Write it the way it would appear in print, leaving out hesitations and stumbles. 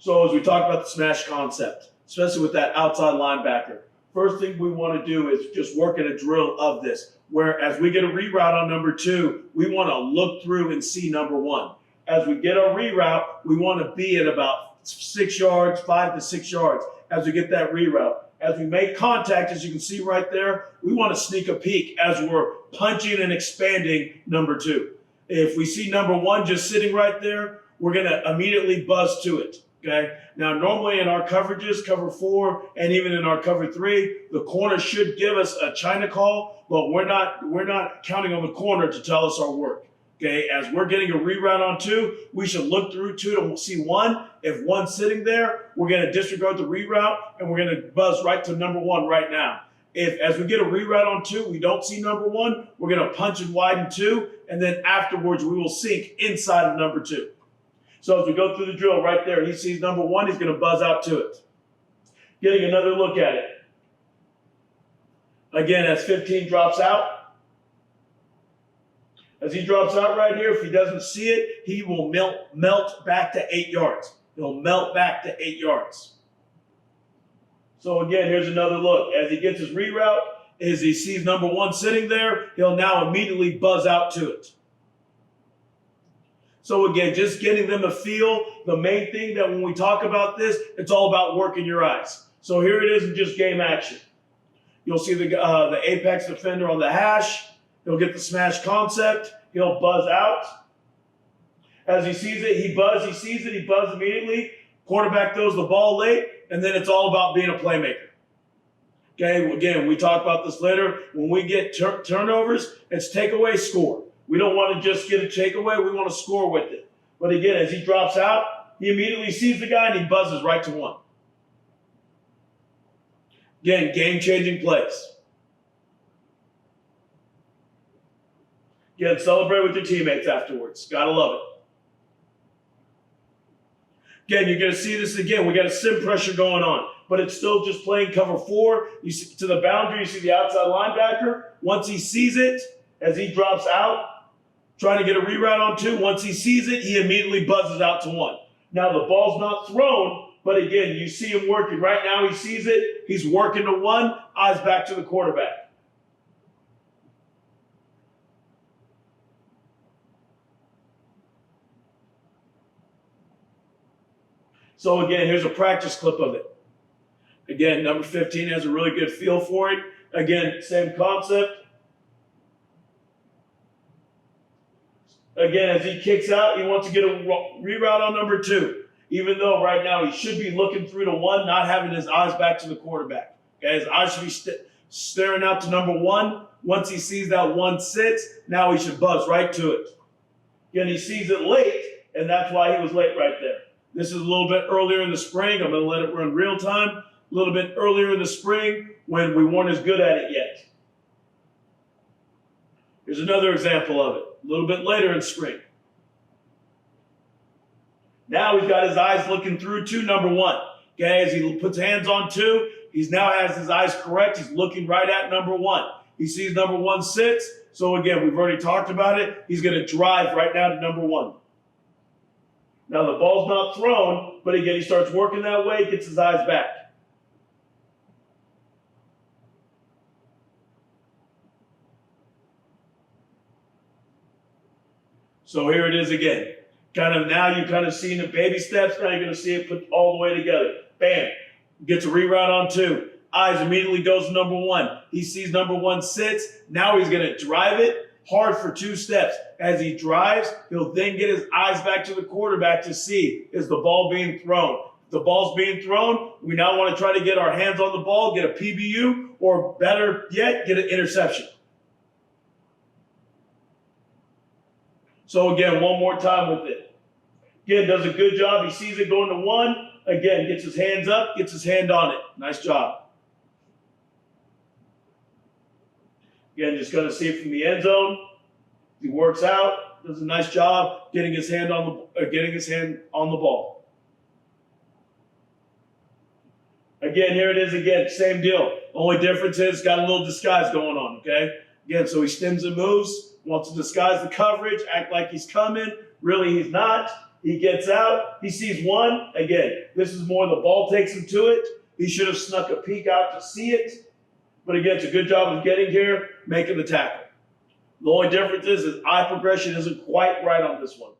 So as we talk about the smash concept, especially with that outside linebacker, first thing we want to do is just work in a drill of this, where as we get a reroute on number 2, we want to look through and see number 1. As we get our reroute, we want to be at about 6 yards, 5 to 6 yards as we get that reroute. As we make contact, as you can see right there, we want to sneak a peek as we're punching and expanding number 2. If we see number 1 just sitting right there, we're going to immediately buzz to it. Okay. Now, normally in our coverages, cover 4, and even in our cover 3, the corner should give us a China call, but we're not counting on the corner to tell us our work. Okay. As we're getting a reroute on 2, we should look through 2 to see 1. If 1's sitting there, we're going to disregard the reroute and we're going to buzz right to number 1 right now. If as we get a reroute on 2, we don't see number 1, we're going to punch and widen 2, and then afterwards we will sink inside of number 2. So as we go through the drill right there, he sees number 1, he's going to buzz out to it. Getting another look at it. Again, as 15 drops out. As he drops out right here, if he doesn't see it, he will melt back to 8 yards. He'll melt back to 8 yards. So again, here's another look. As he gets his reroute, as he sees number 1 sitting there, he'll now immediately buzz out to it. So again, just getting them to feel the main thing that when we talk about this, it's all about working your eyes. So here it is in just game action. You'll see the apex defender on the hash. He'll get the smash concept. He'll buzz out. As he sees it, he sees it, he buzzes immediately. Quarterback throws the ball late, and then it's all about being a playmaker. Okay, again, we talk about this later. When we get turnovers, it's takeaway, score. We don't want to just get a takeaway. We want to score with it. But again, as he drops out, he immediately sees the guy and he buzzes right to 1. Again, game-changing plays. Again, celebrate with your teammates afterwards. Gotta love it. Again, you're going to see this again. We got a sim pressure going on, but it's still just playing cover 4. You see to the boundary, you see the outside linebacker. Once he sees it, as he drops out, trying to get a reroute on 2. Once he sees it, he immediately buzzes out to 1. Now, the ball's not thrown, but again, you see him working. Right now, he sees it. He's working to 1, eyes back to the quarterback. So again, here's a practice clip of it. Again, number 15 has a really good feel for it. Again, same concept. Again, as he kicks out, he wants to get a reroute on number 2. Even though right now he should be looking through to 1, not having his eyes back to the quarterback. Okay, his eyes should be staring out to number 1. Once he sees that 1 sits, now he should buzz right to it. Again, he sees it late, and that's why he was late right there. This is a little bit earlier in the spring. I'm going to let it run real time. A little bit earlier in the spring when we weren't as good at it yet. Here's another example of it. A little bit later in spring. Now he's got his eyes looking through to number 1. Okay, as he puts hands on 2, he now has his eyes correct. He's looking right at number 1. He sees number 1 sits. So again, we've already talked about it. He's going to drive right now to number 1. Now the ball's not thrown, but again, he starts working that way, gets his eyes back. So here it is again. Now you've kind of seen the baby steps. Now you're going to see it put all the way together. Bam. Gets a reroute on 2. Eyes immediately goes to number 1. He sees number 1 sits. Now he's going to drive it hard for 2 steps. As he drives, he'll then get his eyes back to the quarterback to see, is the ball being thrown? If the ball's being thrown, we now want to try to get our hands on the ball, get a PBU, or better yet, get an interception. So again, one more time with it. Again, does a good job. He sees it going to 1. Again, gets his hands up, gets his hand on it. Nice job. Again, just going to see it from the end zone. He works out, does a nice job getting his hand on the ball. Again, here it is again, same deal. Only difference is got a little disguise going on, okay? Again, so he stems and moves, wants to disguise the coverage, act like he's coming. Really, he's not. He gets out. He sees one. Again, this is more the ball takes him to it. He should have snuck a peek out to see it. But again, it's a good job of getting here, making the tackle. The only difference is eye progression isn't quite right on this one.